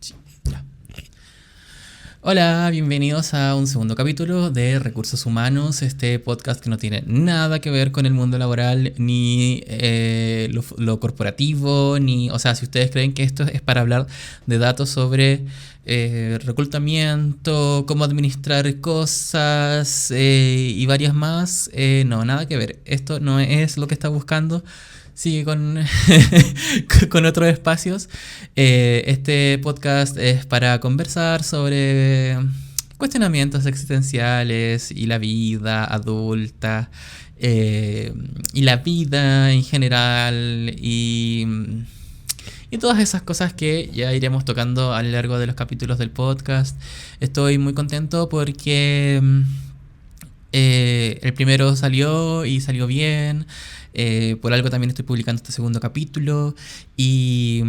Sí, ya. Hola, bienvenidos a un segundo capítulo de Recursos Humanos, este podcast que no tiene nada que ver con el mundo laboral, ni lo corporativo, ni, o sea, si ustedes creen que esto es para hablar de datos sobre reclutamiento, cómo administrar cosas y varias más, no, nada que ver. Esto no es lo que está buscando. Sigue con, con otros espacios. Este podcast es para conversar sobre cuestionamientos existenciales y la vida adulta y la vida en general y todas esas cosas que ya iremos tocando a lo largo de los capítulos del podcast. Estoy muy contento porque el primero salió y salió bien. Por algo también estoy publicando este segundo capítulo y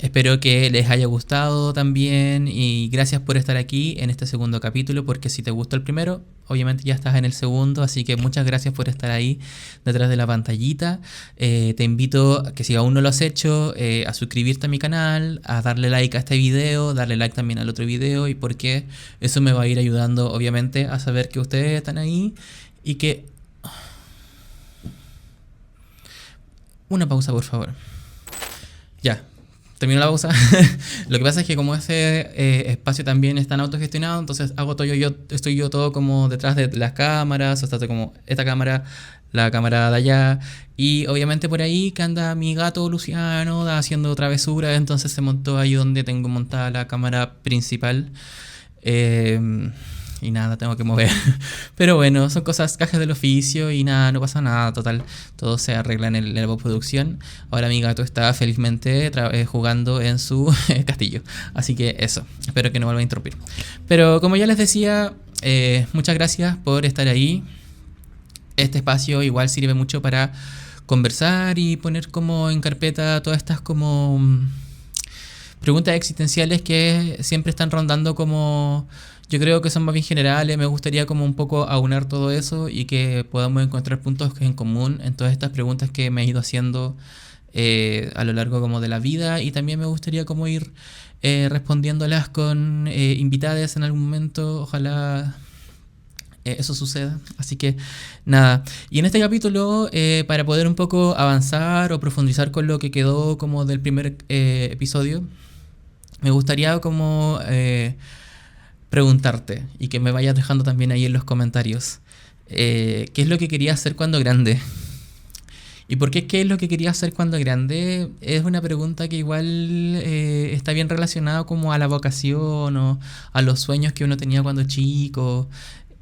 espero que les haya gustado también y gracias por estar aquí en este segundo capítulo, porque si te gustó el primero, obviamente ya estás en el segundo, así que muchas gracias por estar ahí detrás de la pantallita. Te invito a que, si aún no lo has hecho, a suscribirte a mi canal, a darle like a este video, darle like también al otro video, y porque eso me va a ir ayudando obviamente a saber que ustedes están ahí y que... Una pausa, por favor. Ya, termino la pausa. Lo que pasa es que como ese espacio también es tan autogestionado, entonces hago todo yo, estoy yo todo como detrás de las cámaras, o sea, estoy como esta cámara, la cámara de allá, y obviamente por ahí que anda mi gato Luciano haciendo travesura, entonces se montó ahí donde tengo montada la cámara principal. Y nada, tengo que mover. Pero bueno, son cosas, cajas del oficio y nada, no pasa nada, total. Todo se arregla en la postproducción. Ahora mi gato está felizmente jugando en su castillo. Así que eso, espero que no vuelva a interrumpir. Pero como ya les decía, muchas gracias por estar ahí. Este espacio igual sirve mucho para conversar y poner como en carpeta todas estas como preguntas existenciales que siempre están rondando como... Yo creo que son más bien generales. Me gustaría como un poco aunar todo eso y que podamos encontrar puntos en común en todas estas preguntas que me he ido haciendo a lo largo como de la vida, y también me gustaría como ir respondiéndolas con invitadas en algún momento. Ojalá eso suceda. Así que nada. Y en este capítulo, para poder un poco avanzar o profundizar con lo que quedó como del primer episodio, me gustaría como... preguntarte y que me vayas dejando también ahí en los comentarios qué es lo que quería hacer cuando grande. ¿Y por qué es lo que quería hacer cuando grande? Es una pregunta que igual está bien relacionada como a la vocación o a los sueños que uno tenía cuando chico.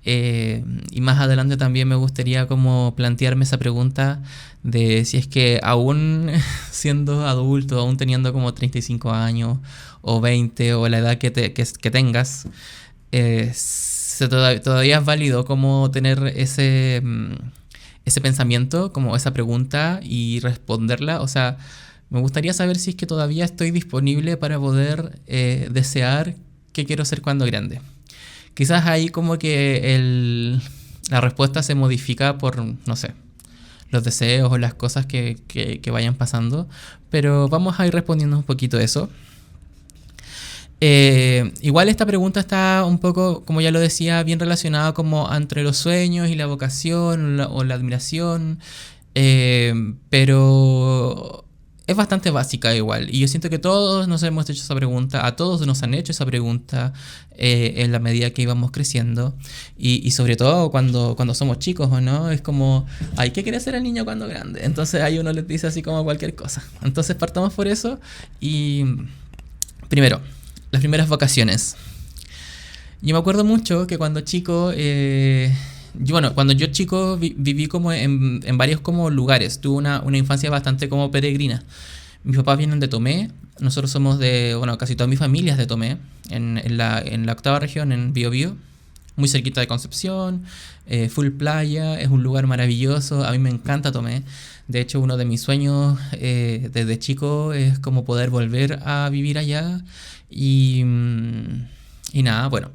Y más adelante también me gustaría como plantearme esa pregunta de si es que aún siendo adulto, aún teniendo como 35 años o 20 o la edad que tengas, todavía es válido como tener ese pensamiento, como esa pregunta y responderla. O sea, me gustaría saber si es que todavía estoy disponible para poder desear qué quiero ser cuando grande. Quizás ahí como que la respuesta se modifica por, no sé, los deseos o las cosas que vayan pasando, pero vamos a ir respondiendo un poquito eso. Igual esta pregunta está un poco, como ya lo decía, bien relacionada como entre los sueños y la vocación o la admiración, pero es bastante básica igual, y yo siento que todos nos hemos hecho esa pregunta, a todos nos han hecho esa pregunta en la medida que íbamos creciendo, y sobre todo cuando somos chicos, ¿o no? Es como, ay, ¿qué quiere ser el niño cuando grande? Entonces ahí uno les dice así como cualquier cosa. Entonces partamos por eso. Y primero, las primeras vacaciones. Yo me acuerdo mucho que cuando chico, cuando yo chico viví como en varios como lugares. Tuve una infancia bastante como peregrina. Mis papás vienen de Tomé. Nosotros somos casi toda mi familia es de Tomé, en la octava región, en Biobío, muy cerquita de Concepción, full playa, es un lugar maravilloso. A mí me encanta Tomé. De hecho, uno de mis sueños desde chico es como poder volver a vivir allá. Y nada, bueno,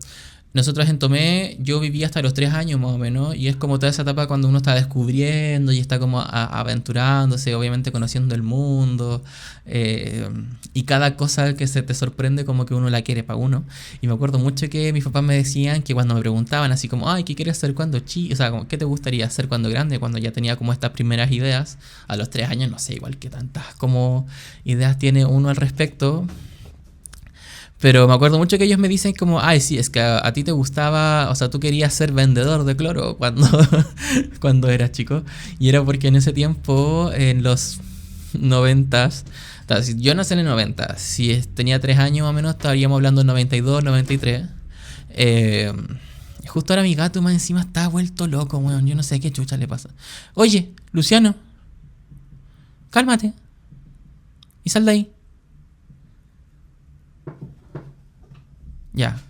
nosotros en Tomé, yo viví hasta los 3 años más o menos, y es como toda esa etapa cuando uno está descubriendo y está como aventurándose, obviamente conociendo el mundo, eh, y cada cosa que se te sorprende como que uno la quiere para uno. Y me acuerdo mucho que mis papás me decían que cuando me preguntaban así como, ay, ¿qué quieres hacer cuando chico? O sea, como, ¿qué te gustaría hacer cuando grande? Cuando ya tenía como estas primeras ideas, a los 3 años, no sé, igual que tantas como ideas tiene uno al respecto. Pero me acuerdo mucho que ellos me dicen como, ay, sí, es que a ti te gustaba, o sea, tú querías ser vendedor de cloro cuando, cuando eras chico. Y era porque en ese tiempo, en los noventas, o sea, si yo nací en el 90, si tenía 3 años más o menos, estaríamos hablando del 92, 93. Eh, Justo ahora mi gato más encima está vuelto loco, weón. Yo no sé qué chucha le pasa. Oye, Luciano, cálmate y sal de ahí. Ya.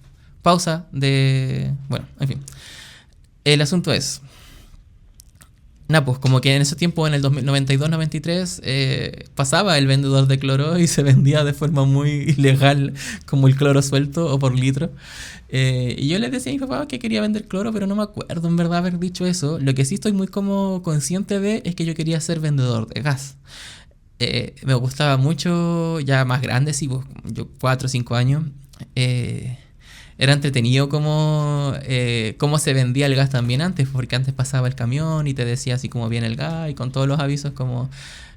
Pausa de... Bueno, en fin. El asunto es... Nah, pues como que en ese tiempo, en el 2092-93, pasaba el vendedor de cloro y se vendía de forma muy ilegal, como el cloro suelto o por litro. Y yo le decía a mi papá que quería vender cloro, pero no me acuerdo en verdad haber dicho eso. Lo que sí estoy muy como consciente de es que yo quería ser vendedor de gas. Me gustaba mucho, ya más grande, sí, pues, yo 4 o 5 años. eh, Era entretenido cómo se vendía el gas también antes, porque antes pasaba el camión y te decía así como viene el gas y con todos los avisos como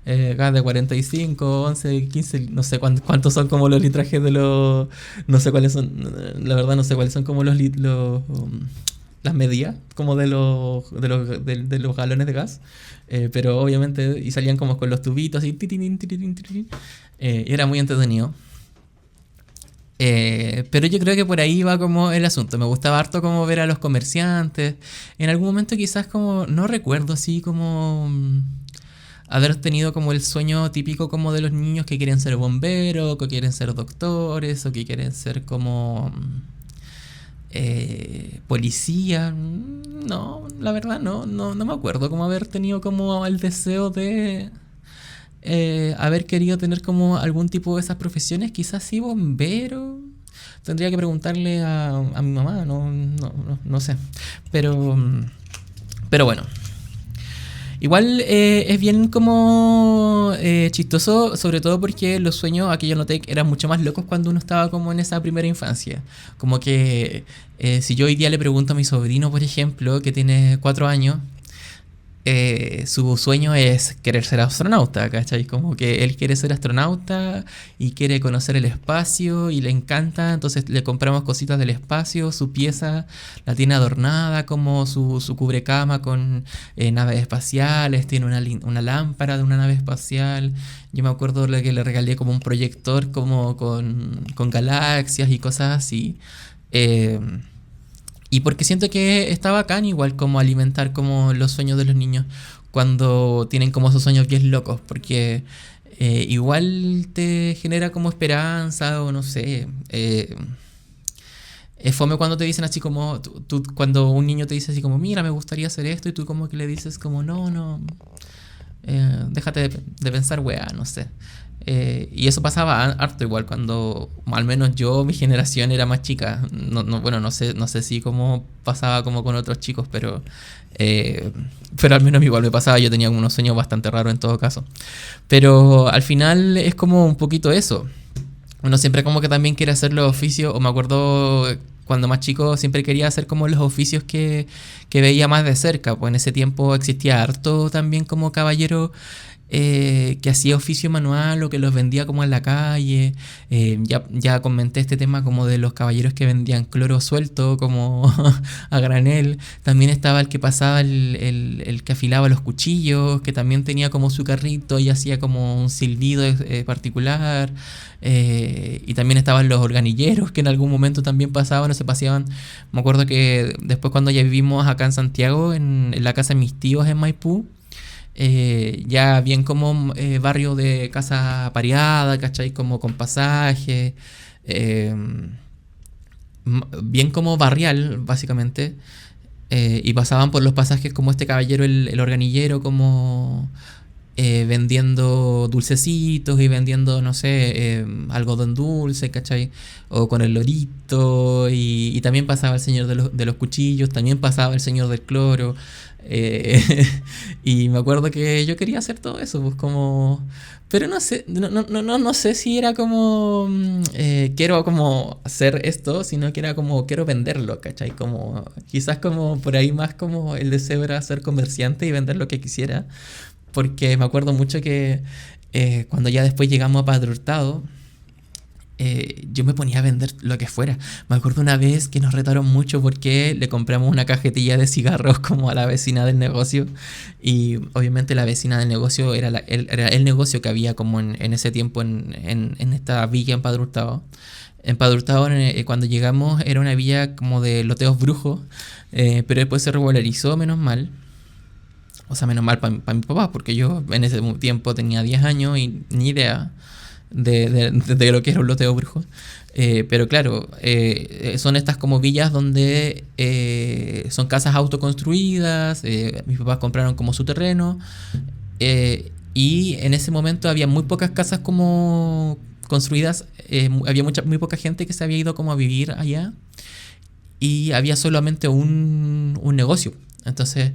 gas de 45, 11, 15, no sé cuántos son como los litrajes de los... No sé cuáles son, la verdad no sé cuáles son como las medidas como de los galones de gas. Pero obviamente y salían como con los tubitos y y era muy entretenido. Pero yo creo que por ahí va como el asunto. Me gustaba harto como ver a los comerciantes. En algún momento quizás como, no recuerdo así como haber tenido como el sueño típico como de los niños que quieren ser bomberos, que quieren ser doctores, o que quieren ser como policía. No, la verdad no me acuerdo como haber tenido como el deseo de haber querido tener como algún tipo de esas profesiones, quizás sí bombero. Tendría que preguntarle a mi mamá, no sé. Pero, pero bueno. Igual es bien como chistoso, sobre todo porque los sueños, aquí yo noté que eran mucho más locos cuando uno estaba como en esa primera infancia. Como que si yo hoy día le pregunto a mi sobrino, por ejemplo, que tiene 4 años, su sueño es querer ser astronauta, ¿cachai? Como que él quiere ser astronauta y quiere conocer el espacio y le encanta, entonces le compramos cositas del espacio, su pieza la tiene adornada como su cubrecama con naves espaciales, tiene una lámpara de una nave espacial. Yo me acuerdo que le regalé como un proyector como con galaxias y cosas así. Eh, y porque siento que está bacán igual como alimentar como los sueños de los niños cuando tienen como esos sueños bien locos, porque igual te genera como esperanza o no sé. Es fome cuando te dicen así como, cuando un niño te dice así como, mira, me gustaría hacer esto, y tú como que le dices como, no, déjate de pensar, weá, no sé. Y eso pasaba harto igual cuando, al menos yo, mi generación era más chica. Bueno, no sé si como pasaba como con otros chicos, eh, pero al menos igual me pasaba. Yo tenía unos sueños bastante raros en todo caso. Pero al final es como un poquito eso. Uno siempre como que también quiere hacer los oficios, o me acuerdo cuando más chico siempre quería hacer como los oficios que veía más de cerca. Pues en ese tiempo existía harto también como caballero que hacía oficio manual o que los vendía como en la calle. Ya comenté este tema como de los caballeros que vendían cloro suelto como a granel. También estaba el que pasaba el que afilaba los cuchillos, que también tenía como su carrito y hacía como un silbido particular. Y también estaban los organilleros que en algún momento también pasaban o se paseaban. Me acuerdo que después cuando ya vivimos acá en Santiago, en la casa de mis tíos en Maipú, ya bien como barrio de casa pareada, ¿cachai? Como con pasaje, eh, bien como barrial, básicamente. Y pasaban por los pasajes como este caballero, el organillero, como vendiendo dulcecitos y vendiendo, no sé, algodón dulce, ¿cachai? O con el lorito. Y también pasaba el señor de los cuchillos, también pasaba el señor del cloro. eh, y me acuerdo que yo quería hacer todo eso, pues como... Pero no sé, no sé si era como quiero como hacer esto, sino que era como quiero venderlo, ¿cachai? Como quizás como por ahí más como el deseo era ser comerciante y vender lo que quisiera. Porque me acuerdo mucho que cuando ya después llegamos a Padre Hurtado, yo me ponía a vender lo que fuera. Me acuerdo una vez que nos retaron mucho porque le compramos una cajetilla de cigarros como a la vecina del negocio. Y obviamente la vecina del negocio era, era el negocio que había como en ese tiempo en esta villa en Padre Hurtado. En Padre Hurtado, cuando llegamos, era una villa como de loteos brujos, pero después se regularizó, menos mal. O sea, menos mal para mi papá, porque yo en ese tiempo tenía 10 años y ni idea de lo que era un loteo brujo. Pero claro, son estas como villas donde son casas autoconstruidas, mis papás compraron como su terreno, y en ese momento había muy pocas casas como construidas, había muy poca gente que se había ido como a vivir allá, y había solamente un negocio. Entonces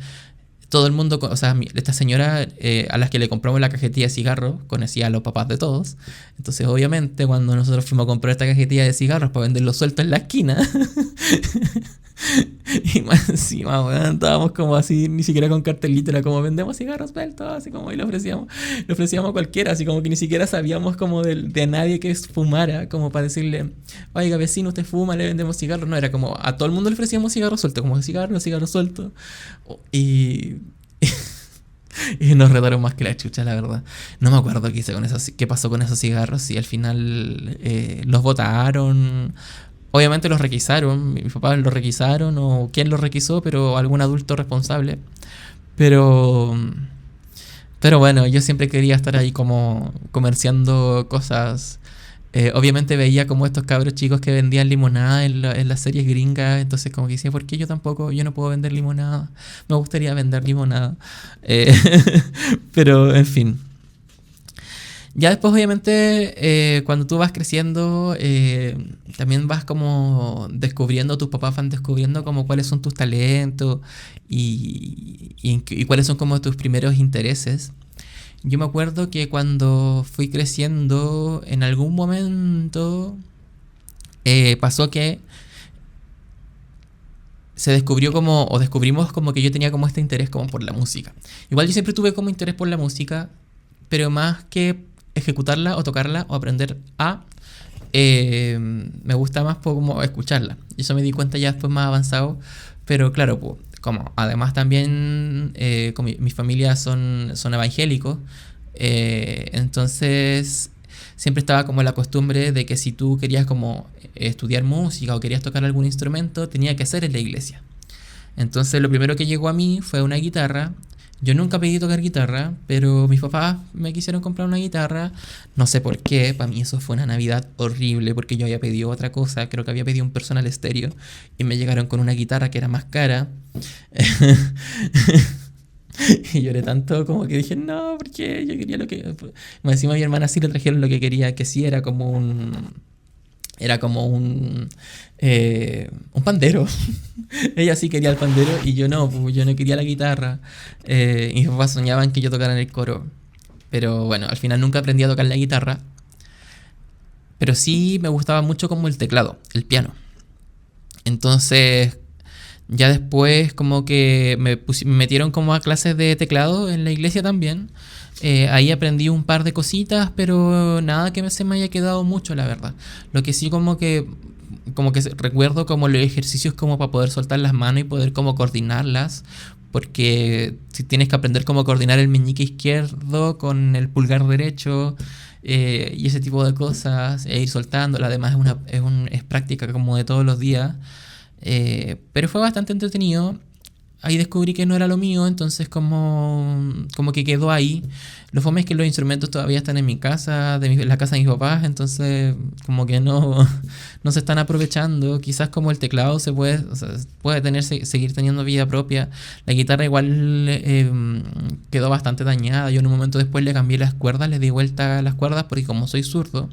todo el mundo, o sea, esta señora a las que le compramos la cajetilla de cigarros conocía a los papás de todos. Entonces, obviamente, cuando nosotros fuimos a comprar esta cajetilla de cigarros para venderlo suelto en la esquina, y más encima, weón, estábamos como así, ni siquiera con cartelito, era como vendemos cigarros sueltos, así como, y le ofrecíamos a cualquiera, así como que ni siquiera sabíamos como de nadie que fumara, como para decirle, oiga, vecino, usted fuma, le vendemos cigarros. No, era como a todo el mundo le ofrecíamos cigarros sueltos, como cigarros sueltos. Y y nos retaron más que la chucha, la verdad. No me acuerdo qué hice con esos, qué pasó con esos cigarros. Y al final los botaron. Obviamente los requisaron. Mis papás los requisaron. O quién los requisó, pero algún adulto responsable. Pero. Pero bueno, yo siempre quería estar ahí como comerciando cosas. Obviamente veía como estos cabros chicos que vendían limonada en las series gringas, entonces como que decía, ¿por qué yo tampoco, yo no puedo vender limonada? Me gustaría vender limonada. Eh, pero en fin. Ya después obviamente cuando tú vas creciendo también vas como descubriendo, tus papás van descubriendo como cuáles son tus talentos y cuáles son como tus primeros intereses. Yo me acuerdo que cuando fui creciendo, en algún momento pasó que se descubrió como, o descubrimos como que yo tenía como este interés como por la música. Igual yo siempre tuve como interés por la música, pero más que ejecutarla o tocarla o aprender me gusta más como escucharla. Y eso me di cuenta ya después más avanzado, pero claro, pues, como además también como mi familia son evangélicos, entonces siempre estaba como la costumbre de que si tú querías como estudiar música o querías tocar algún instrumento, tenía que ser en la iglesia. Entonces lo primero que llegó a mí fue una guitarra. Yo nunca pedí tocar guitarra, pero mis papás me quisieron comprar una guitarra. No sé por qué, para mí eso fue una Navidad horrible, porque yo había pedido otra cosa, creo que había pedido un personal estéreo, y me llegaron con una guitarra que era más cara. Y lloré tanto como que dije, no, porque yo quería lo que... Más encima a mi hermana sí le trajeron lo que quería, que sí era como un... Era como un pandero. Ella sí quería el pandero y yo no, pues yo no quería la guitarra. Y mis papás soñaban que yo tocara en el coro. Pero bueno, al final nunca aprendí a tocar la guitarra. Pero sí me gustaba mucho como el teclado, el piano. Entonces, ya después como que me metieron como a clases de teclado en la iglesia también. Ahí aprendí un par de cositas, pero nada que se me haya quedado mucho, la verdad. Lo que sí como que recuerdo como los ejercicios como para poder soltar las manos y poder como coordinarlas. Porque si tienes que aprender cómo coordinar el meñique izquierdo con el pulgar derecho y ese tipo de cosas, e ir soltándola, además es práctica como de todos los días. Pero fue bastante entretenido. ahí descubrí que no era lo mío, entonces como que quedó ahí. Lo fome es que los instrumentos todavía están en mi casa, la casa de mis papás, entonces como que no, no se están aprovechando. Quizás como el teclado se puede, o sea, puede tener, seguir teniendo vida propia. La guitarra igual quedó bastante dañada. Yo en un momento después le cambié las cuerdas, le di vuelta a las cuerdas porque como soy zurdo,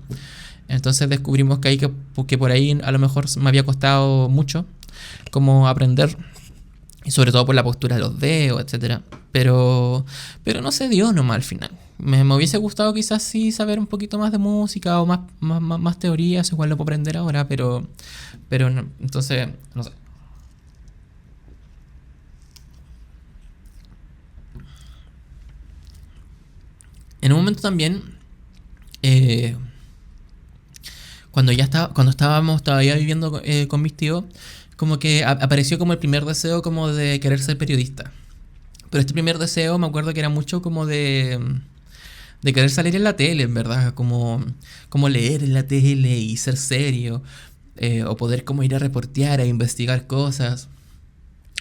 entonces descubrimos que por ahí a lo mejor me había costado mucho como aprender, y sobre todo por la postura de los dedos, etcétera. Pero no se dio nomás al final. Me hubiese gustado quizás sí saber un poquito más de música o más teorías, igual lo puedo aprender ahora, pero no, entonces, no sé. En un momento también, eh, cuando estábamos todavía viviendo con mis tíos, como que apareció como el primer deseo como de querer ser periodista. Pero este primer deseo me acuerdo que era mucho como de querer salir en la tele, en verdad, como leer en la tele y ser serio, o poder como ir a reportear, a investigar cosas.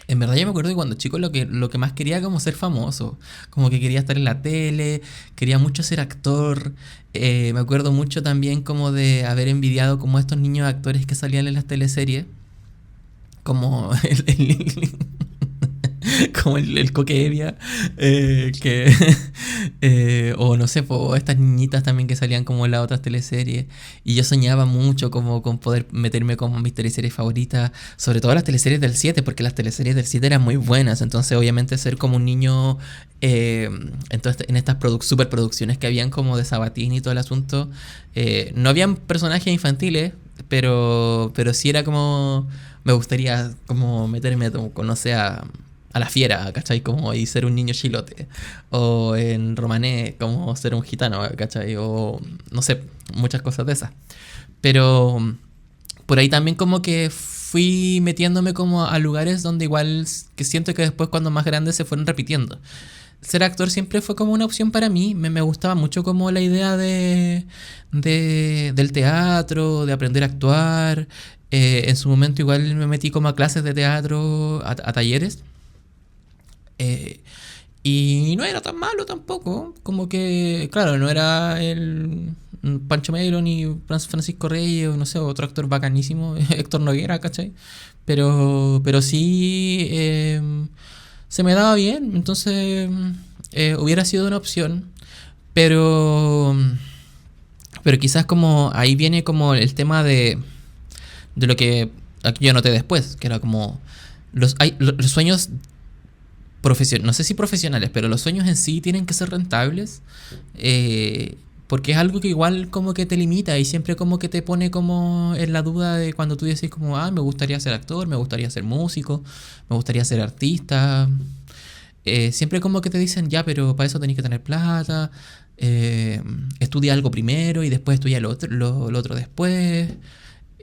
En verdad yo me acuerdo que cuando chico lo que más quería como ser famoso, como que quería estar en la tele, quería mucho ser actor. Me acuerdo mucho también como de haber envidiado como estos niños actores que salían en las teleseries, como como el Coque Evia, que o no sé, po, estas niñitas también que salían como en las otras teleseries, y yo soñaba mucho como con poder meterme como en mis teleseries favoritas, sobre todo las teleseries del 7 porque las teleseries del 7 eran muy buenas, entonces obviamente ser como un niño en estas superproducciones que habían como de Sabatini y todo el asunto, no habían personajes infantiles, pero sí era como me gustaría como meterme como, no sé, a la fiera, ¿cachai? Como y ser un niño chilote. O en romané, como ser un gitano, ¿cachai? O no sé, muchas cosas de esas. Pero por ahí también como que fui metiéndome como a lugares donde igual que siento que después cuando más grandes se fueron repitiendo. Ser actor siempre fue como una opción para mí. Me gustaba mucho como la idea del teatro, de aprender a actuar. En su momento igual me metí como a clases de teatro, a talleres. Eh, y no era tan malo tampoco. Como que, claro, no era el Pancho Melo ni Francisco Reyes o no sé, otro actor bacanísimo, Héctor Noguera, ¿cachai? Pero sí se me daba bien, entonces hubiera sido una opción. Pero, pero quizás como ahí viene como el tema de lo que aquí yo noté después, que era como los sueños no sé si profesionales, pero los sueños en sí tienen que ser rentables, porque es algo que igual como que te limita y siempre como que te pone como en la duda de cuando tú decís como, me gustaría ser actor, me gustaría ser músico, me gustaría ser artista. Siempre como que te dicen, ya, pero para eso tenés que tener plata, estudia algo primero y después estudia lo otro después.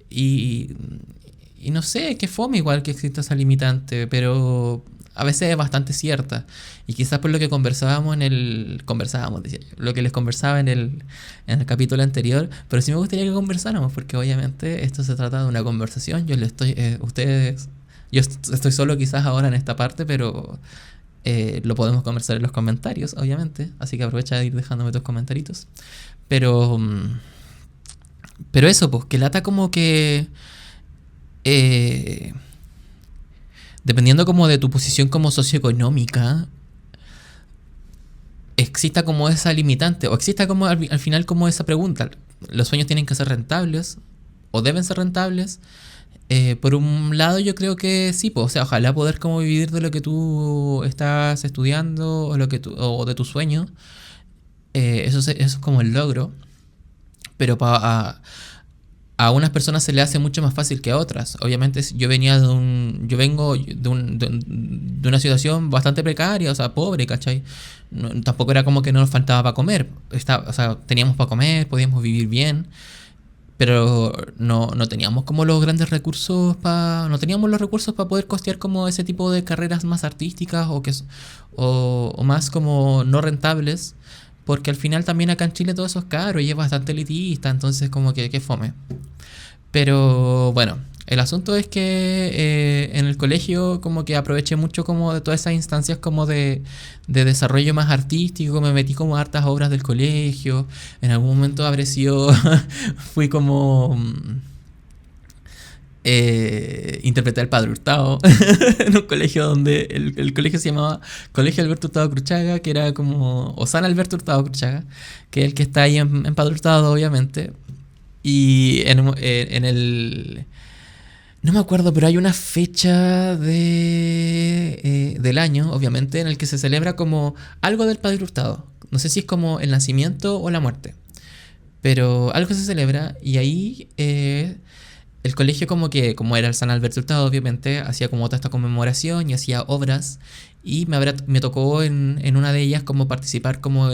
Y, y no sé, que fome igual que exista esa limitante, pero a veces es bastante cierta. Y quizás por lo que conversábamos, decía yo, lo que les conversaba en el capítulo anterior, pero sí me gustaría que conversáramos, porque obviamente esto se trata de una conversación. Yo estoy solo quizás ahora en esta parte, pero lo podemos conversar en los comentarios, obviamente. Así que aprovecha de ir dejándome tus comentaritos. Pero, pero eso, pues, que lata como que eh, dependiendo como de tu posición como socioeconómica, exista como esa limitante, o exista como al final como esa pregunta. ¿Los sueños tienen que ser rentables? ¿O deben ser rentables? Por un lado yo creo que sí, pues, o sea, ojalá poder como vivir de lo que tú estás estudiando o de tu sueño. Eso es como el logro. Pero a unas personas se le hace mucho más fácil que a otras. Obviamente yo vengo de una situación bastante precaria, o sea, pobre, ¿cachai? Tampoco era como que no nos faltaba para comer. O sea, teníamos para comer, podíamos vivir bien, pero no teníamos como los grandes recursos no teníamos los recursos para poder costear como ese tipo de carreras más artísticas o más como no rentables. Porque al final también acá en Chile todo eso es caro y es bastante elitista, entonces como que fome. Pero bueno, El asunto es que en el colegio como que aproveché mucho como de todas esas instancias como de desarrollo más artístico, me metí como a hartas obras del colegio, en algún momento habré sido, fui como interpreté al Padre Hurtado en un colegio donde el colegio se llamaba Colegio Alberto Hurtado Cruchaga, que era como, o San Alberto Hurtado Cruchaga, que es el que está ahí en Padre Hurtado, obviamente. Y en el... No me acuerdo, pero hay una fecha del año, obviamente, en el que se celebra como algo del Padre Hurtado. No sé si es como el nacimiento o la muerte, pero algo se celebra y ahí el colegio como que, como era el San Alberto Hurtado, obviamente, hacía como toda esta conmemoración y hacía obras y me tocó en una de ellas como participar como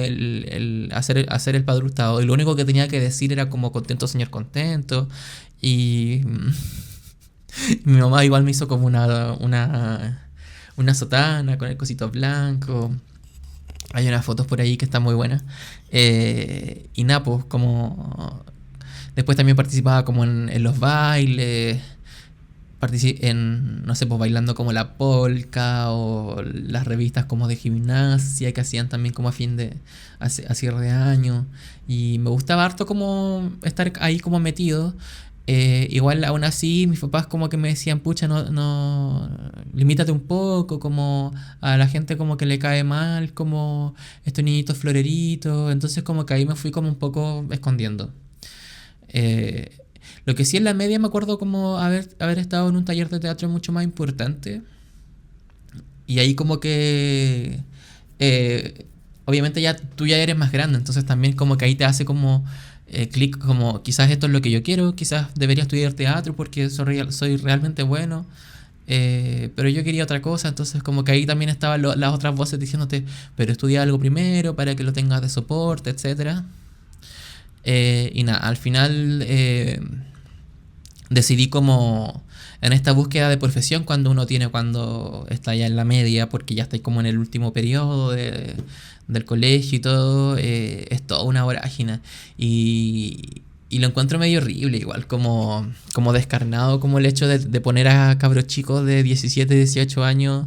hacer el Padre Hurtado y lo único que tenía que decir era como contento señor contento y mi mamá igual me hizo como una sotana con el cosito blanco. Hay unas fotos por ahí que están muy buenas. Y nada, pues como... Después también participaba como en los bailes, no sé, pues bailando como la polka o las revistas como de gimnasia que hacían también como a cierre de año. Y me gustaba harto como estar ahí como metido. Igual aún así mis papás como que me decían, pucha, no, limítate un poco, como a la gente como que le cae mal, como estos niñitos floreritos, entonces como que ahí me fui como un poco escondiendo. Eh, lo que sí en la media me acuerdo como haber estado en un taller de teatro mucho más importante y ahí como que eh, obviamente ya tú ya eres más grande, entonces también como que ahí te hace como clic como quizás esto es lo que yo quiero, quizás debería estudiar teatro porque soy realmente bueno, pero yo quería otra cosa, entonces como que ahí también estaban las otras voces diciéndote, pero estudia algo primero para que lo tengas de soporte, etcétera. Y nada, al final decidí como en esta búsqueda de profesión cuando está ya en la media, porque ya está como en el último periodo del colegio y todo, es toda una vorágine. Y lo encuentro medio horrible, igual como descarnado, como el hecho de poner a cabros chicos de 17 18 años,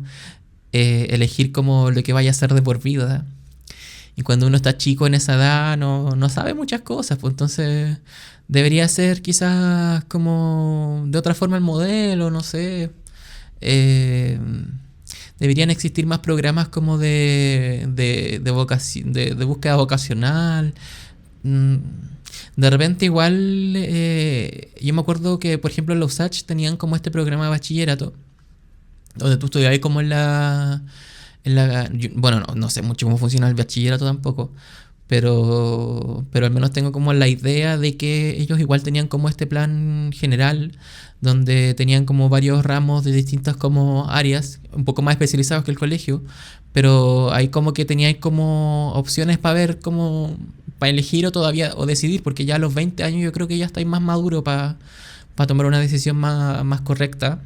elegir como lo que vaya a ser de por vida. Y cuando uno está chico en esa edad no sabe muchas cosas, pues entonces debería ser quizás como de otra forma el modelo, no sé. Eh, Deberían existir más programas como de búsqueda vocacional. Mm, De repente igual, yo me acuerdo que por ejemplo en los USACH tenían como este programa de bachillerato, donde tú estudiabas como bueno, no sé mucho cómo funciona el bachillerato tampoco, pero al menos tengo como la idea de que ellos igual tenían como este plan general donde tenían como varios ramos de distintas como áreas, un poco más especializados que el colegio, pero ahí como que teníais como opciones para ver como para elegir o todavía o decidir, porque ya a los 20 años yo creo que ya estáis más maduro para tomar una decisión más correcta.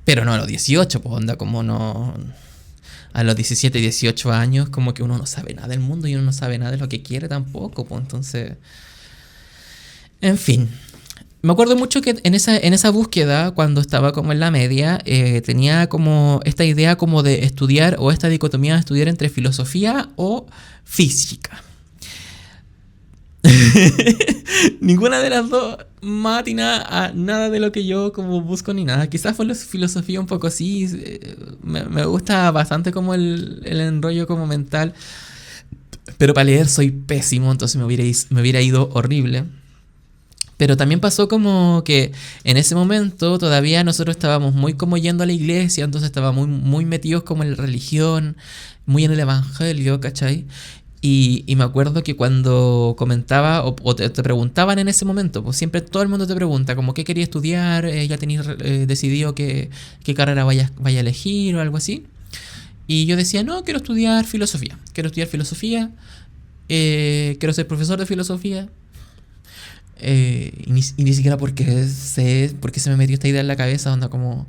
Pero no a los 18 pues onda, como no. A los 17 18 años, como que uno no sabe nada del mundo y uno no sabe nada de lo que quiere tampoco, pues entonces. En fin. Me acuerdo mucho que en esa búsqueda, cuando estaba como en la media, tenía como esta idea como de estudiar, o esta dicotomía de estudiar entre filosofía o física. Ninguna de las dos más atinada a nada de lo que yo como busco ni nada. Quizás fue la filosofía un poco así. Me gusta bastante como el enrollo como mental. Pero para leer soy pésimo, entonces me hubiera ido horrible. Pero también pasó como que en ese momento todavía nosotros estábamos muy como yendo a la iglesia, entonces estábamos muy metidos como en la religión, muy en el evangelio, ¿cachai? Y me acuerdo que cuando comentaba o te preguntaban en ese momento, pues siempre todo el mundo te pregunta como qué quería estudiar, ya tenías decidido qué carrera vaya a elegir o algo así. Y yo decía, no, quiero estudiar filosofía, quiero ser profesor de filosofía. Y ni siquiera porque se me metió esta idea en la cabeza, onda como...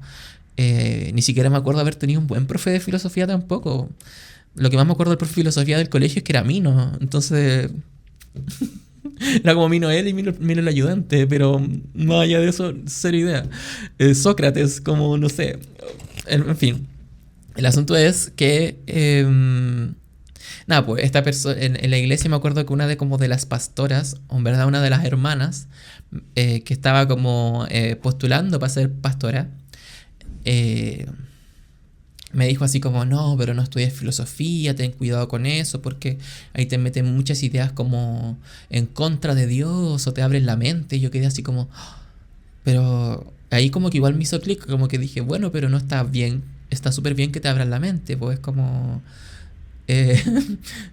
ni siquiera me acuerdo haber tenido un buen profe de filosofía tampoco. Lo que más me acuerdo del profe de filosofía del colegio es que era a mí, ¿no? Entonces... Era como Mino él y Mino el ayudante, pero más allá de eso, cero idea. Sócrates, como no sé. En fin, el asunto es que nada, pues esta persona en la iglesia me acuerdo que una de como de las pastoras, o en verdad una de las hermanas, que estaba como postulando para ser pastora, eh, me dijo así como, no, pero no estudies filosofía, ten cuidado con eso, porque ahí te meten muchas ideas como en contra de Dios o te abren la mente. Y yo quedé así como, "Ah", pero ahí como que igual me hizo clic, como que dije, bueno, pero no está bien, está súper bien que te abran la mente, pues es como, eh,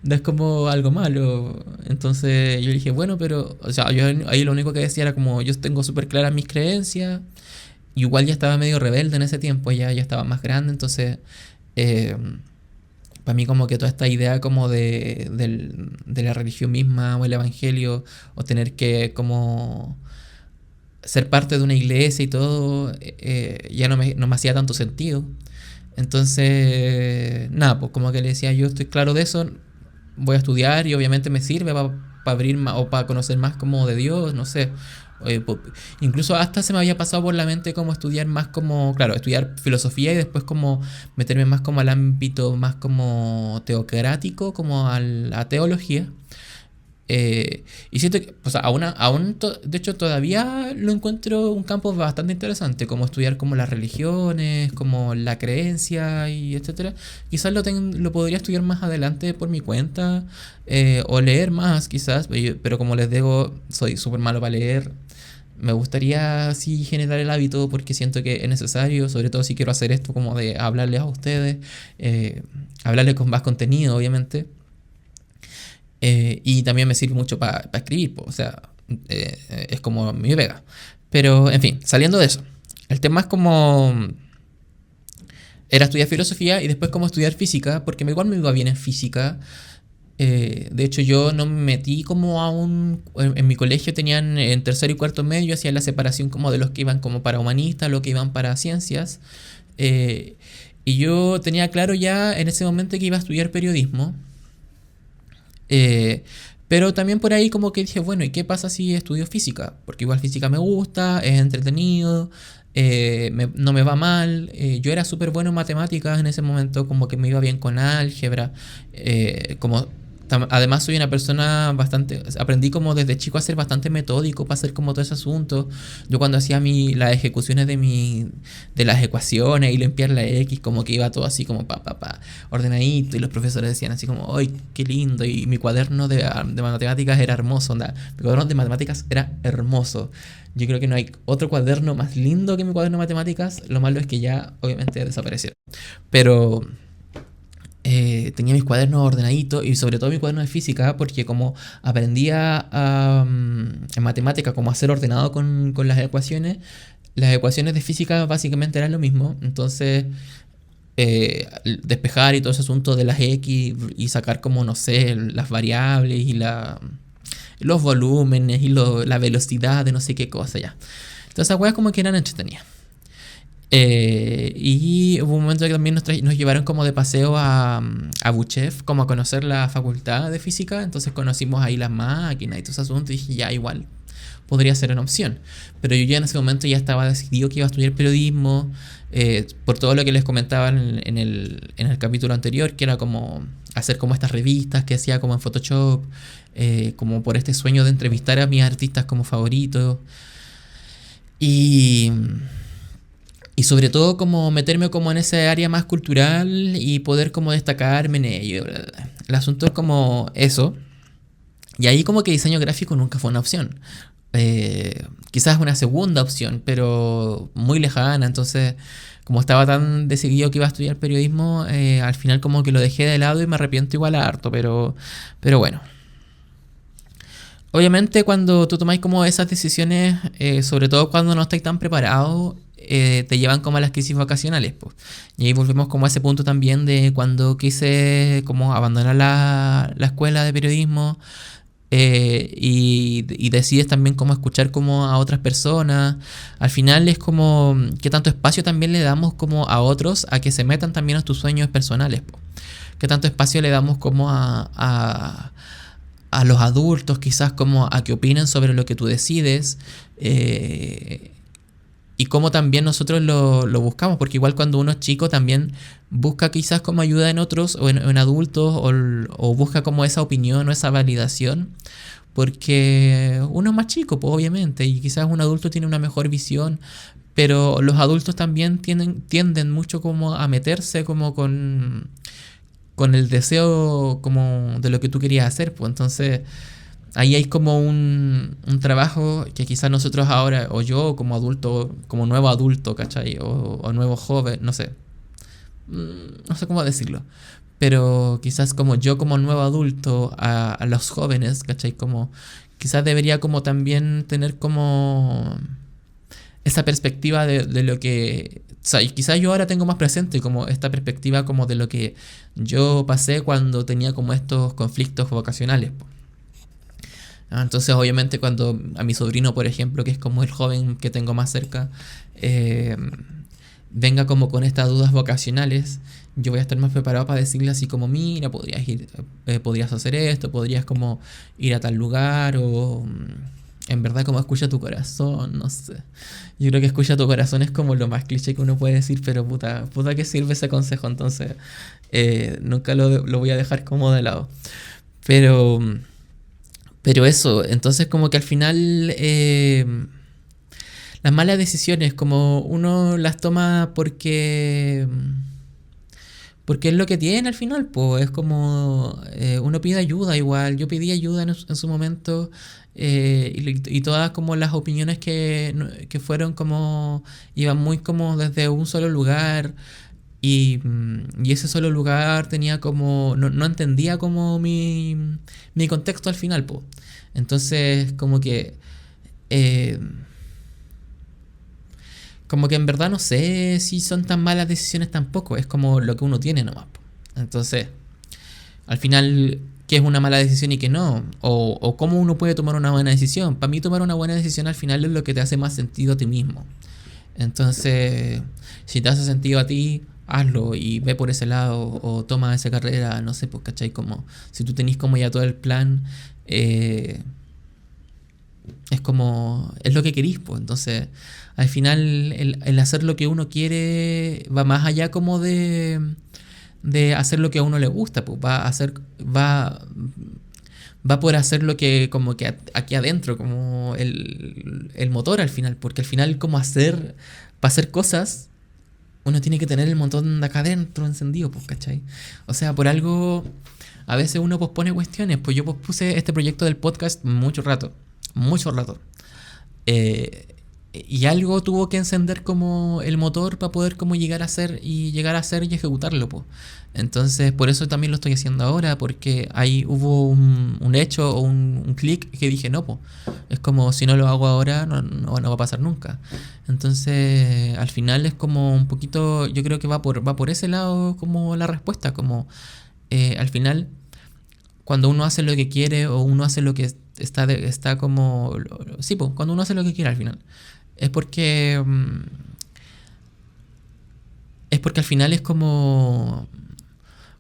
no es como algo malo. Entonces yo dije, bueno, pero, o sea, yo ahí lo único que decía era como, yo tengo súper claras mis creencias. Igual ya estaba medio rebelde en ese tiempo, ya estaba más grande, entonces eh, para mí como que toda esta idea como de la religión misma o el evangelio o tener que como ser parte de una iglesia y todo ya no me hacía tanto sentido. Entonces, nada, pues como que le decía, yo estoy claro de eso, voy a estudiar y obviamente me sirve para abrir más o para conocer más como de Dios, no sé. Incluso hasta se me había pasado por la mente como estudiar más como, claro, estudiar filosofía y después como meterme más como al ámbito más como teocrático, como a teología. Y siento que, o sea, de hecho, todavía lo encuentro un campo bastante interesante, como estudiar como las religiones, como la creencia y etcétera. Quizás lo podría estudiar más adelante por mi cuenta, o leer más, quizás, pero como les digo, soy súper malo para leer. Me gustaría sí generar el hábito porque siento que es necesario, sobre todo si quiero hacer esto como de hablarles a ustedes, hablarles con más contenido, obviamente. Y también me sirve mucho para escribir, po, o sea, es como mi pega. Pero, en fin, saliendo de eso, el tema es como era estudiar filosofía y después como estudiar física, porque igual me iba bien en física. De hecho, yo no me metí como a un... En mi colegio tenían en tercero y cuarto medio, hacían la separación como de los que iban como para humanistas, los que iban para ciencias. Eh, y yo tenía claro ya en ese momento que iba a estudiar periodismo. Eh, pero también por ahí como que dije, bueno, ¿y qué pasa si estudio física? Porque igual física me gusta, es entretenido, no me va mal. Yo era súper bueno en matemáticas en ese momento, como que me iba bien con álgebra. Como además soy una persona bastante, aprendí como desde chico a ser bastante metódico para hacer como todo ese asunto. Yo cuando hacía las ejecuciones de las ecuaciones y limpiar la X, como que iba todo así como ordenadito y los profesores decían así como, ¡ay, qué lindo! Y mi cuaderno de matemáticas era hermoso, onda. Mi cuaderno de matemáticas era hermoso. Yo creo que no hay otro cuaderno más lindo que mi cuaderno de matemáticas. Lo malo es que ya obviamente desapareció. Pero tenía mis cuadernos ordenaditos y sobre todo mi cuaderno de física porque como aprendía en matemática como a ser ordenado con las ecuaciones de física básicamente eran lo mismo. Entonces despejar y todo ese asunto de las X y sacar como, no sé, las variables y los volúmenes y la velocidad de no sé qué cosa ya. Entonces esas weas como que eran entretenidas. Y hubo un momento que también nos llevaron como de paseo a Buchev, como a conocer la facultad de física. Entonces conocimos ahí las máquinas y todo ese asunto y dije, ya igual, podría ser una opción. Pero yo ya en ese momento ya estaba decidido que iba a estudiar periodismo, por todo lo que les comentaba en el capítulo anterior, que era como hacer como estas revistas que hacía como en Photoshop, como por este sueño de entrevistar a mis artistas como favoritos. Y... Y sobre todo como meterme como en esa área más cultural y poder como destacarme en ello. El asunto es como eso. Y ahí como que diseño gráfico nunca fue una opción. Quizás una segunda opción, pero muy lejana. Entonces, como estaba tan decidido que iba a estudiar periodismo, al final como que lo dejé de lado y me arrepiento igual a harto. Pero bueno. Obviamente cuando tú tomáis como esas decisiones, sobre todo cuando no estáis tan preparados, te llevan como a las crisis vocacionales, pues. Y ahí volvemos como a ese punto también de cuando quise como abandonar la escuela de periodismo, y decides también como escuchar como a otras personas. Al final es como qué tanto espacio también le damos como a otros a que se metan también a tus sueños personales, pues. Qué tanto espacio le damos como a los adultos quizás como a que opinen sobre lo que tú decides, y cómo también nosotros lo buscamos, porque igual cuando uno es chico también busca quizás como ayuda en otros o en adultos, o busca como esa opinión o esa validación, porque uno es más chico, pues obviamente, y quizás un adulto tiene una mejor visión, pero los adultos también tienden mucho como a meterse como con el deseo como de lo que tú querías hacer, pues entonces ahí hay como un trabajo que quizás nosotros ahora, o yo como adulto, como nuevo adulto, ¿cachai? O nuevo joven, no sé, no sé cómo decirlo, pero quizás como yo como nuevo adulto a los jóvenes, ¿cachai? Como quizás debería como también tener como esa perspectiva de lo que... O sea, y quizás yo ahora tengo más presente como esta perspectiva como de lo que yo pasé cuando tenía como estos conflictos vocacionales, po. Entonces, obviamente, cuando a mi sobrino, por ejemplo, que es como el joven que tengo más cerca, eh, venga como con estas dudas vocacionales, yo voy a estar más preparado para decirle así como, mira, podrías ir, podrías hacer esto, podrías como ir a tal lugar, o en verdad como escucha tu corazón, no sé. Yo creo que escucha tu corazón es como lo más cliché que uno puede decir, pero puta que sirve ese consejo, entonces nunca lo voy a dejar como de lado. Pero... Pero eso, entonces como que al final las malas decisiones como uno las toma porque es lo que tiene al final, pues es como uno pide ayuda igual, yo pedí ayuda en su momento, y todas como las opiniones que fueron como, iban muy como desde un solo lugar, y ese solo lugar tenía como, no entendía como mi contexto al final, pues. Entonces eh, como que en verdad no sé si son tan malas decisiones tampoco, es como lo que uno tiene nomás, po. Entonces, al final, ¿qué es una mala decisión y qué no? O cómo uno puede tomar una buena decisión. Para mí tomar una buena decisión al final es lo que te hace más sentido a ti mismo. Entonces, si te hace sentido a ti, hazlo y ve por ese lado o toma esa carrera, no sé, pues, ¿cachai? Como si tú tenés como ya todo el plan, eh, es como, es lo que querís, pues. Entonces, al final, el hacer lo que uno quiere va más allá como de hacer lo que a uno le gusta, pues. Va por hacer lo que, como que aquí adentro, como el motor al final, porque al final, como para hacer cosas, uno tiene que tener el motor de acá adentro encendido, pues, ¿cachai? O sea, por algo, a veces uno pospone cuestiones, pues yo pospuse este proyecto del podcast mucho rato. Eh, y algo tuvo que encender como el motor para poder como llegar a hacer y ejecutarlo, po. Entonces, por eso también lo estoy haciendo ahora, porque ahí hubo un hecho o un clic que dije, no, po. Es como si no lo hago ahora, no va a pasar nunca. Entonces, al final es como un poquito, yo creo que va por ese lado como la respuesta, como al final cuando uno hace lo que quiere o uno hace lo que está como... Sí, pues, cuando uno hace lo que quiere al final. Es porque... Es porque al final es como...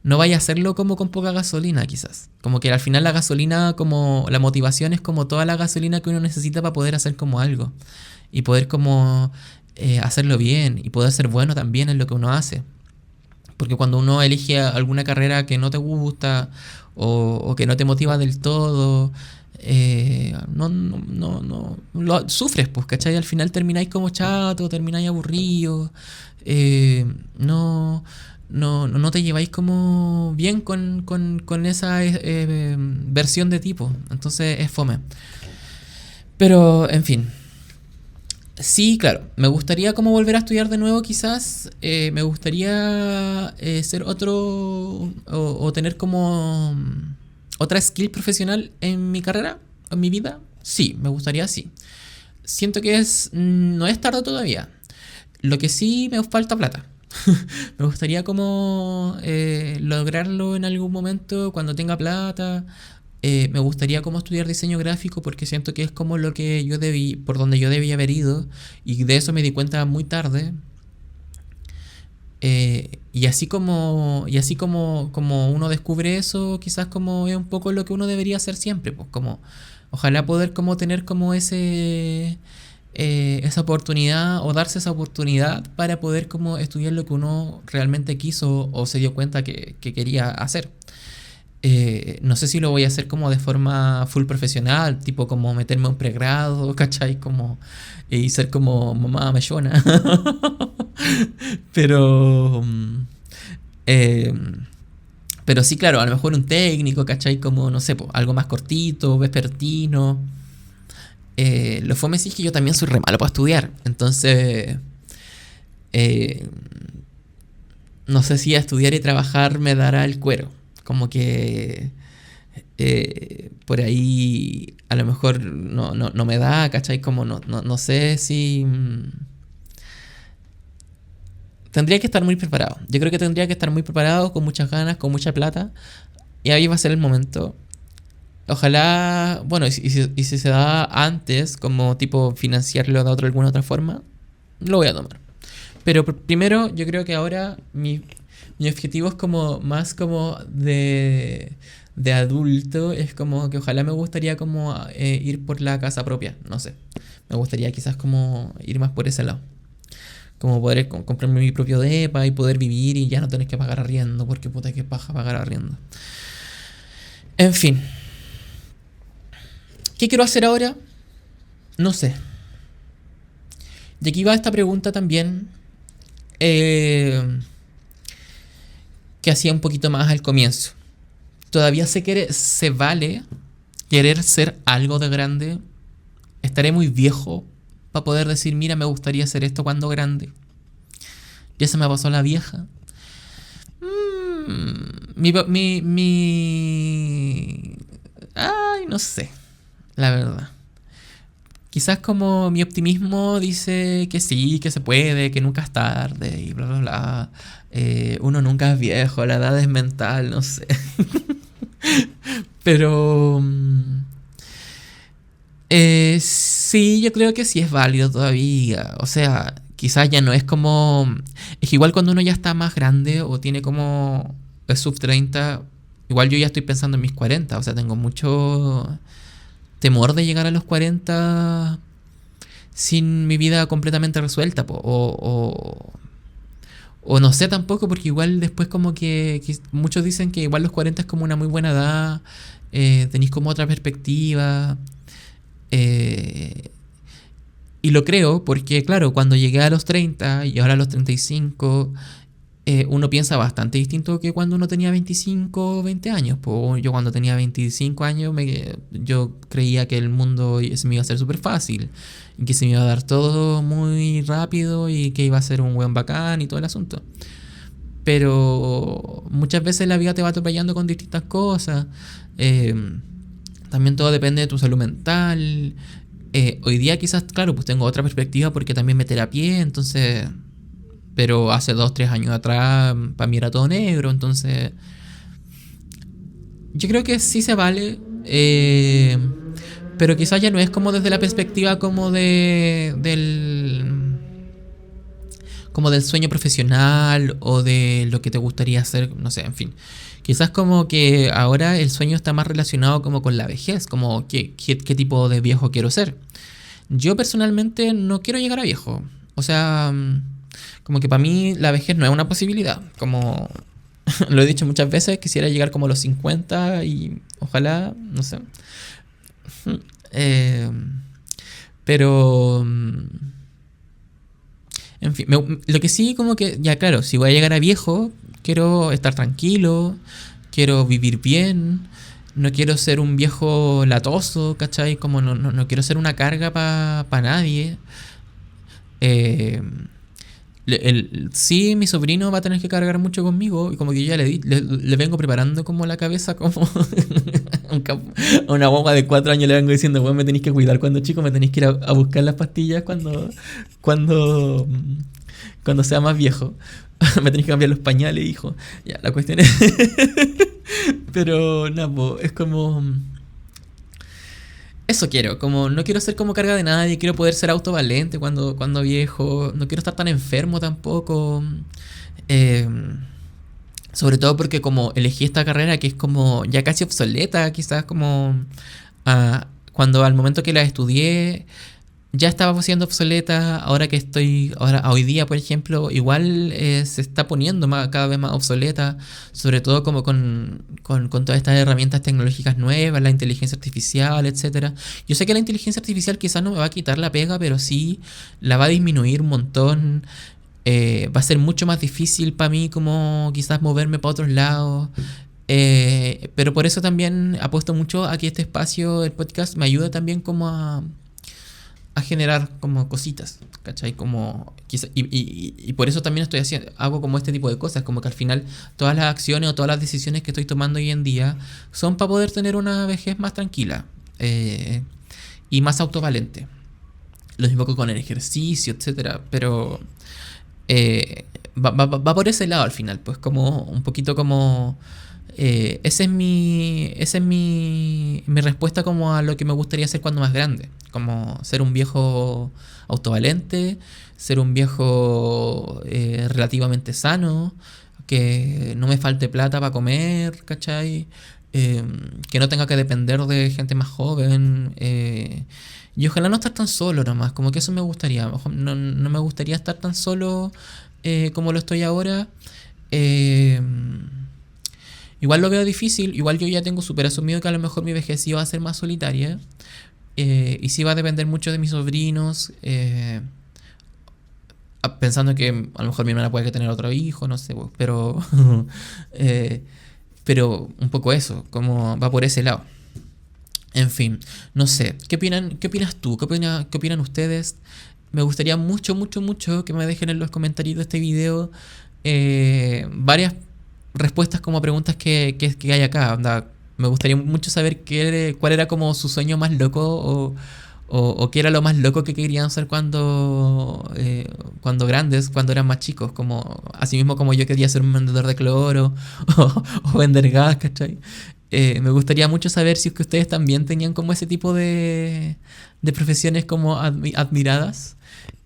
No vaya a hacerlo como con poca gasolina, quizás. Como que al final la gasolina, como... La motivación es como toda la gasolina que uno necesita para poder hacer como algo. Y poder como... hacerlo bien. Y poder ser bueno también en lo que uno hace. Porque cuando uno elige alguna carrera que no te gusta o que no te motiva del todo, sufres, pues, ¿cachai? Al final termináis como chato, termináis aburrido, no, no te lleváis como bien con esa versión de tipo. Entonces es fome. Pero, en fin. Sí, claro. Me gustaría como volver a estudiar de nuevo, quizás. Me gustaría ser otro o tener como otra skill profesional en mi carrera, en mi vida. Sí, me gustaría, sí. Siento que no es tarde todavía. Lo que sí me falta plata. Me gustaría como lograrlo en algún momento cuando tenga plata. Me gustaría como estudiar diseño gráfico porque siento que es como lo que por donde yo debía haber ido, y de eso me di cuenta muy tarde. Como uno descubre eso, quizás como es un poco lo que uno debería hacer siempre, pues como ojalá poder como tener como esa oportunidad o darse esa oportunidad para poder como estudiar lo que uno realmente quiso o se dio cuenta que quería hacer. No sé si lo voy a hacer como de forma full profesional, tipo como meterme a un pregrado, ¿cachai? Como, y ser como mamá mechona. Pero, eh, pero sí, claro, a lo mejor un técnico, ¿cachai? Como, no sé, po, algo más cortito, vespertino. Lo fome sí es que yo también soy re malo para estudiar. Entonces, eh, no sé si a estudiar y trabajar me dará el cuero. Como que por ahí a lo mejor no me da, ¿cachai? Como no sé si... Tendría que estar muy preparado. Yo creo que tendría que estar muy preparado, con muchas ganas, con mucha plata. Y ahí va a ser el momento. Ojalá, bueno, y si se da antes, como tipo financiarlo de alguna otra forma, lo voy a tomar. Pero primero, yo creo que ahora mi objetivo es como más como de adulto. Es como que ojalá me gustaría como ir por la casa propia. No sé. Me gustaría quizás como ir más por ese lado. Como poder comprarme mi propio depa y poder vivir y ya no tener que pagar arriendo. Porque puta que paja pagar arriendo. En fin. ¿Qué quiero hacer ahora? No sé. Y aquí va esta pregunta también. eh, que hacía un poquito más al comienzo. ¿Todavía se vale querer ser algo de grande? ¿Estaré muy viejo para poder decir, mira, me gustaría hacer esto cuando grande? Ya se me pasó la vieja. Ay, no sé, la verdad. Quizás como mi optimismo dice que sí, que se puede, que nunca es tarde y bla, bla, bla. Uno nunca es viejo, la edad es mental, no sé. Pero sí, yo creo que sí es válido todavía. O sea, quizás ya no es como... Es que igual cuando uno ya está más grande o tiene como... Es sub 30, igual yo ya estoy pensando en mis 40. O sea, tengo mucho temor de llegar a los 40 sin mi vida completamente resuelta. O no sé tampoco, porque igual después como que muchos dicen que igual los 40 es como una muy buena edad, tenéis como otra perspectiva. eh, y lo creo porque, claro, cuando llegué a los 30 y ahora a los 35, uno piensa bastante distinto que cuando uno tenía 25 o 20 años. Pues yo cuando tenía 25 años yo creía que el mundo se me iba a hacer súper fácil y que se me iba a dar todo muy rápido y que iba a ser un buen bacán y todo el asunto. Pero muchas veces la vida te va atropellando con distintas cosas. Eh, También todo depende de tu salud mental. Hoy día quizás, claro, pues tengo otra perspectiva porque también me terapié, entonces... Pero hace 2, 3 años atrás, para mí era todo negro, entonces... Yo creo que sí se vale, pero quizás ya no es como desde la perspectiva como del sueño profesional o de lo que te gustaría hacer, no sé, en fin. Quizás como que ahora el sueño está más relacionado como con la vejez, como qué tipo de viejo quiero ser. Yo personalmente no quiero llegar a viejo. O sea, como que para mí la vejez no es una posibilidad. Como lo he dicho muchas veces, quisiera llegar como a los 50 y ojalá, no sé. Eh, pero... En fin, lo que sí como que, ya claro, si voy a llegar a viejo, quiero estar tranquilo, quiero vivir bien, no quiero ser un viejo latoso, ¿cachai? Como no quiero ser una carga para nadie. Eh, sí, mi sobrino va a tener que cargar mucho conmigo y como que yo ya le vengo preparando como la cabeza como a una guagua de 4 años le vengo diciendo, bueno, me tenéis que cuidar cuando chico, me tenéis que ir a buscar las pastillas cuando, cuando sea más viejo. Me tenéis que cambiar los pañales, hijo. Ya, la cuestión es... Pero, no, es como... Eso quiero, como no quiero ser como carga de nadie, quiero poder ser autovalente cuando viejo, no quiero estar tan enfermo tampoco. Eh, Sobre todo porque como elegí esta carrera que es como ya casi obsoleta, quizás como cuando al momento que la estudié ya estaba siendo obsoleta, ahora que estoy, ahora hoy día por ejemplo, igual se está poniendo cada vez más obsoleta, sobre todo como con todas estas herramientas tecnológicas nuevas, la inteligencia artificial, etcétera. Yo sé que la inteligencia artificial quizás no me va a quitar la pega, pero sí la va a disminuir un montón. Va a ser mucho más difícil para mí como quizás moverme para otros lados. Pero por eso también apuesto mucho a que este espacio, el podcast, me ayuda también como a generar como cositas, ¿cachai? Como, y por eso también hago como este tipo de cosas, como que al final todas las acciones o todas las decisiones que estoy tomando hoy en día son para poder tener una vejez más tranquila y más autovalente. Lo mismo que con el ejercicio, etcétera, pero va por ese lado al final, pues como un poquito como esa es mi respuesta como a lo que me gustaría hacer cuando más grande, como ser un viejo autovalente, ser un viejo relativamente sano, que no me falte plata para comer, ¿cachai? Eh, que no tenga que depender de gente más joven. Y ojalá no estar tan solo nomás, como que eso me gustaría. No me gustaría estar tan solo como lo estoy ahora. Eh, Igual lo veo difícil, igual yo ya tengo súper asumido que a lo mejor mi vejez sí va a ser más solitaria. Y sí va a depender mucho de mis sobrinos. Pensando que a lo mejor mi hermana puede tener otro hijo, no sé, pero... eh, pero un poco eso, como va por ese lado. En fin, no sé, qué opinas tú? Qué opinan ustedes? Me gustaría mucho, mucho, mucho que me dejen en los comentarios de este video varias respuestas como a preguntas que hay acá. Onda, me gustaría mucho saber cuál era como su sueño más loco o qué era lo más loco que querían hacer cuando grandes, cuando eran más chicos. Como, así mismo como yo quería ser un vendedor de cloro o vender gas, ¿cachai? Me gustaría mucho saber si es que ustedes también tenían como ese tipo de profesiones como admiradas.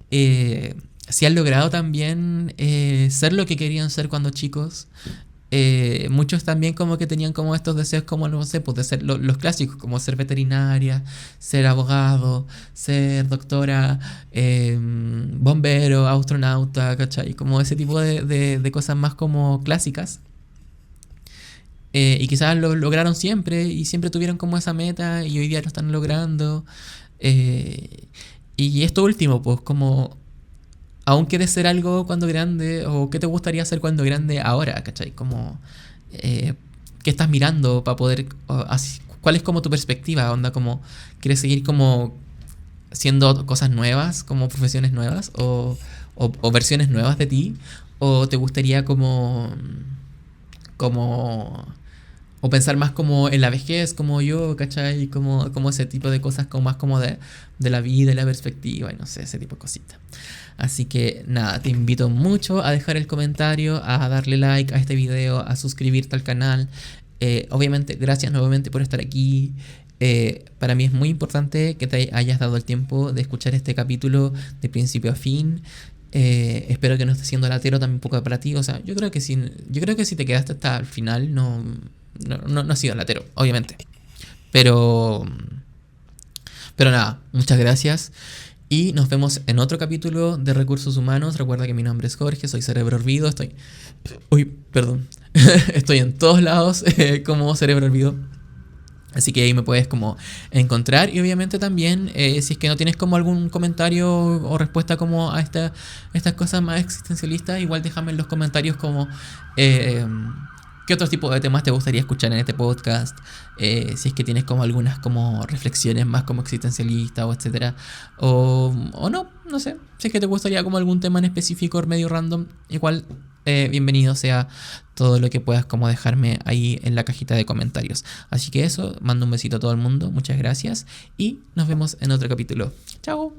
Si han logrado también ser lo que querían ser cuando chicos. Muchos también como que tenían como estos deseos como, no sé, pues de ser los clásicos, como ser veterinaria, ser abogado, ser doctora, bombero, astronauta, ¿cachai? Como ese tipo de cosas más como clásicas. Y quizás lo lograron siempre y siempre tuvieron como esa meta y hoy día lo están logrando. Eh, y esto último, pues como, ¿aún quieres ser algo cuando grande? ¿O qué te gustaría hacer cuando grande ahora? ¿Cachai? Como, ¿qué estás mirando para poder... ¿Cuál es como tu perspectiva? Onda, como, ¿quieres seguir como haciendo cosas nuevas, como profesiones nuevas? ¿O versiones nuevas de ti? ¿O te gustaría como o pensar más como en la vejez, como yo, ¿cachai? Como ese tipo de cosas, como más como de la vida y la perspectiva, y no sé, ese tipo de cositas. Así que nada, te invito mucho a dejar el comentario, a darle like a este video, a suscribirte al canal. Obviamente, gracias nuevamente por estar aquí. Para mí es muy importante que te hayas dado el tiempo de escuchar este capítulo de principio a fin. Espero que no esté siendo latero también un poco para ti. O sea, yo creo que si te quedaste hasta el final no ha sido latero, obviamente. Pero, pero nada, muchas gracias. Y nos vemos en otro capítulo de Recursos Humanos. Recuerda que mi nombre es Jorge, soy Cerebro Hervido. Uy, perdón. Estoy en todos lados como Cerebro Hervido. Así que ahí me puedes como encontrar. Y obviamente también, si es que no tienes como algún comentario o respuesta como a estas cosas más existencialistas, igual déjame en los comentarios como qué otros tipos de temas te gustaría escuchar en este podcast. Si es que tienes como algunas como reflexiones más como existencialistas o etcétera. O no sé. Si es que te gustaría como algún tema en específico medio random, igual bienvenido sea todo lo que puedas como dejarme ahí en la cajita de comentarios. Así que eso, mando un besito a todo el mundo, muchas gracias y nos vemos en otro capítulo. Chao.